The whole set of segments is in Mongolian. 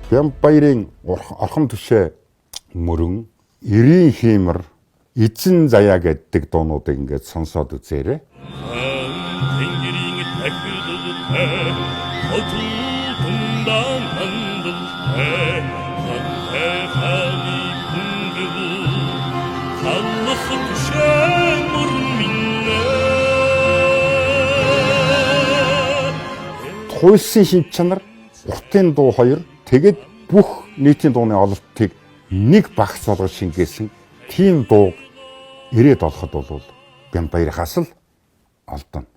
Бямбаярын орхон түшээ мөрөн, эрийн хиймэр, эзэн заяа гэдэг дуунуудыг ингээд сонсоод үзээрэй. Туйлсын шинж чанар, уртын дуу хоёр, тэгээд бүх нийтийн дууны ололтыг нэг багц болгож шингээсэн тийм дуу ирээд олоход бол Бямбаярынхаас л олдоно.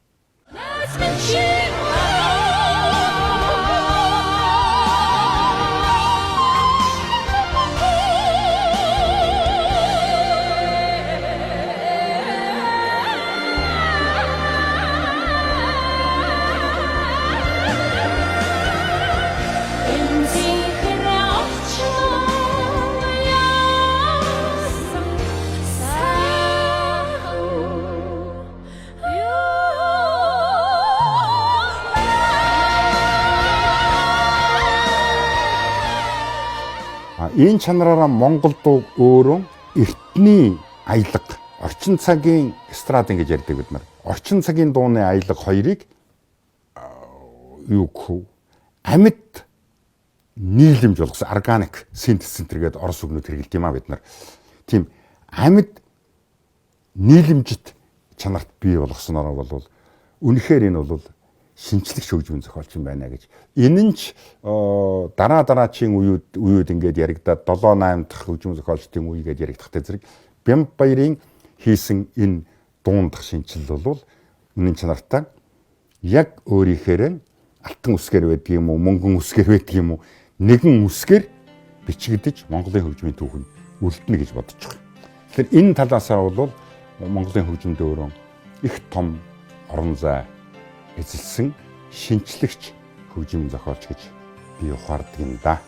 Энэ чанараараа Монгол дуу өөрөө эртний аялга, орчин цагийн эстрад гэж ярьдаг бид нар. Орчин цагийн дууны аялга хоёрыг амьд нийлэмж болгосон органик синтез гэдэг орос үгнүүд хэрэглэдэг юм а бид нар. Тийм амьд нийлэмжит чанарт бий болгосноор бол үнэхээр энэ бол шинжлэх хөгжмийн зохиолч юм байна гэж. Энэ нь ч дараачийн үеуд ингээд яригадаад 7-8 дахь хөгжмийн зохиолчдын үе гэж яригдахтай зэрэг Бямбаярын хийсэн энэ дуун дахь шинжил бол үнэн чанартай яг өөрийнхөө алтан үсгээр байдаг юм уу, мөнгөн үсгээр байдаг юм уу, нэгэн үсгээр бичигдэж Монголын хөгжмийн түүх нь үлдэнэ гэж бодож байгаа. Тэгэхээр энэ талаасаа бол Монголын хөгжмөд өөрөө их том орон зай эзэлсэн шинжлэгч хөгжмийн зохиолч гэж би ухаардаг юм да.